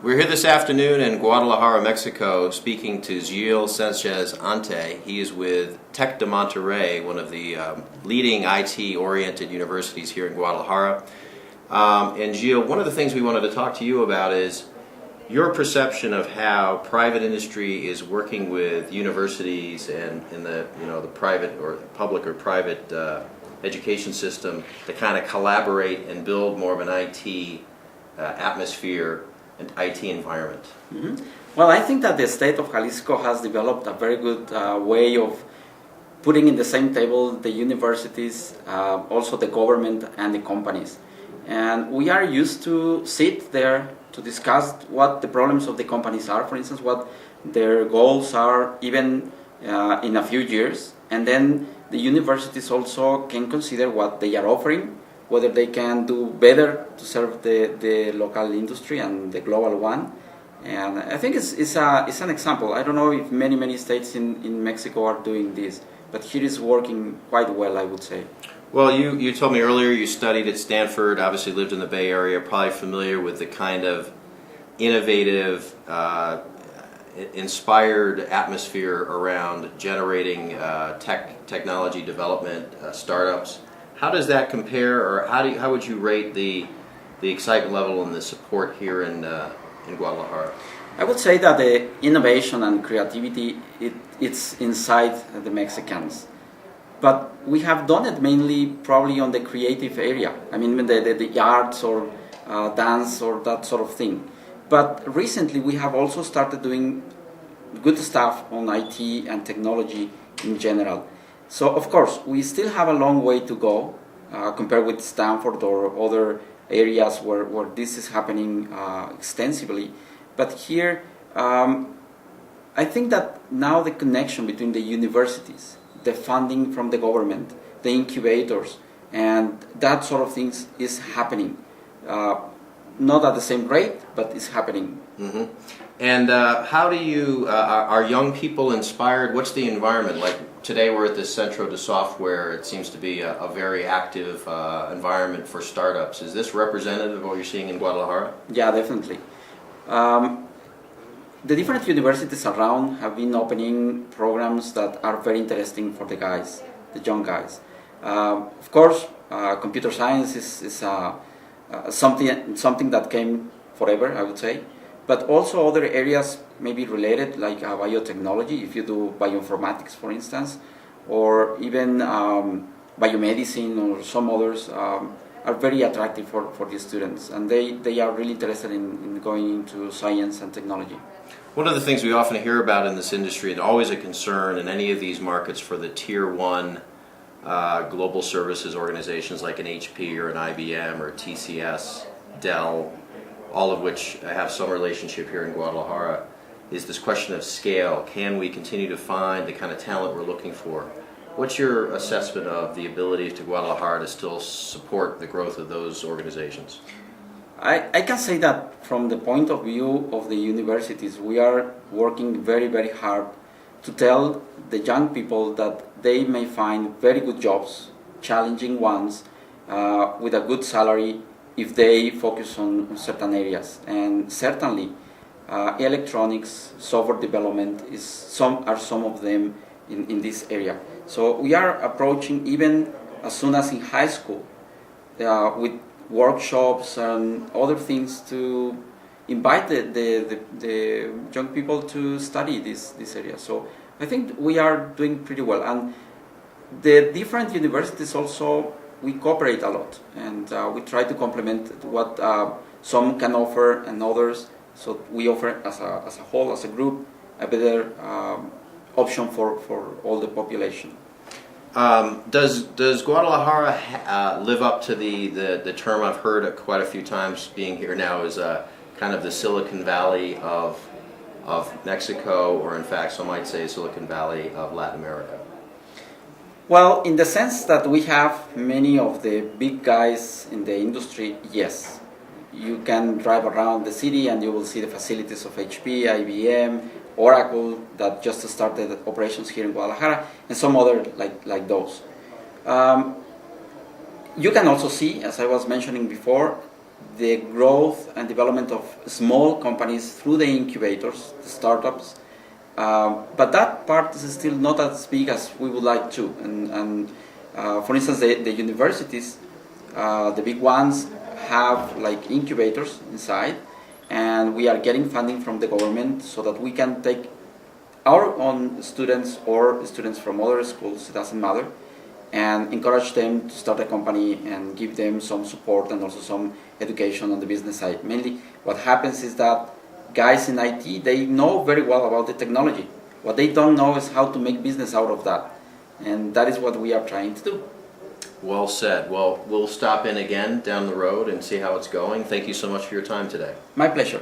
We're here this afternoon in Guadalajara, Mexico, speaking to Gildardo Sanchez Ante. He is with Tec de Monterrey, one of the leading IT-oriented universities here in Guadalajara. And Gil, one of the things we wanted to talk to you about is your perception of how private industry is working with universities and in the private or public or private education system to kind of collaborate and build more of an IT atmosphere and IT environment. Mm-hmm. Well, I think that the state of Jalisco has developed a very good way of putting in the same table the universities, also the government and the companies. And we are used to sit there to discuss what the problems of the companies are, for instance, what their goals are even in a few years. And then the universities also can consider what they are offering, whether they can do better to serve the local industry and the global one. And I think it's an example. I don't know if many states in Mexico are doing this, but here is working quite well, I would say. Well, you told me earlier you studied at Stanford, obviously lived in the Bay Area, probably familiar with the kind of innovative, inspired atmosphere around generating technology development, startups. How does that compare, or how would you rate the excitement level and the support here in Guadalajara? I would say that the innovation and creativity it's inside the Mexicans, but we have done it mainly probably on the creative area. I mean the arts or dance or that sort of thing. But recently we have also started doing good stuff on IT and technology in general. So of course we still have a long way to go compared with Stanford or other areas where this is happening extensively. But here I think that now the connection between the universities, the funding from the government, the incubators, and that sort of things is happening. Not at the same rate, but it's happening. Mm-hmm. And how do you, are young people inspired? What's the environment like? Today we're at the Centro de Software. It seems to be a very active environment for startups. Is this representative of what you're seeing in Guadalajara? Yeah, definitely. The different universities around have been opening programs that are very interesting for the guys, the young guys. Of course, computer science is something that came forever, I would say. But also other areas maybe related, like biotechnology, if you do bioinformatics, for instance, or even biomedicine or some others are very attractive for these students. And they are really interested in going into science and technology. One of the things we often hear about in this industry, and always a concern in any of these markets for the Tier 1 global services organizations like an HP or an IBM or TCS, Dell, all of which have some relationship here in Guadalajara, is this question of scale. Can we continue to find the kind of talent we're looking for? What's your assessment of the ability to Guadalajara to still support the growth of those organizations? I can say that from the point of view of the universities, we are working very, very hard to tell the young people that they may find very good jobs, challenging ones, with a good salary if they focus on certain areas. And certainly, electronics, software development are some of them in this area. So we are approaching even as soon as in high school with workshops and other things to invite the young people to study this area. So I think we are doing pretty well. And the different universities also, we cooperate a lot, and we try to complement what some can offer and others. So we offer as a whole, as a group, a better option for all the population. Does Guadalajara live up to the term I've heard quite a few times being here now is kind of the Silicon Valley of Mexico, or in fact some might say Silicon Valley of Latin America? Well, in the sense that we have many of the big guys in the industry, yes. You can drive around the city and you will see the facilities of HP, IBM, Oracle that just started operations here in Guadalajara, and some other like those. You can also see, as I was mentioning before, the growth and development of small companies through the incubators, the startups. But that part is still not as big as we would like to. And for instance, the universities, the big ones, have like incubators inside, and we are getting funding from the government so that we can take our own students or students from other schools, it doesn't matter, and encourage them to start a company and give them some support and also some education on the business side. Mainly what happens is that guys in IT, they know very well about the technology. What they don't know is how to make business out of that. And that is what we are trying to do. Well said. Well, we'll stop in again down the road and see how it's going. Thank you so much for your time today. My pleasure.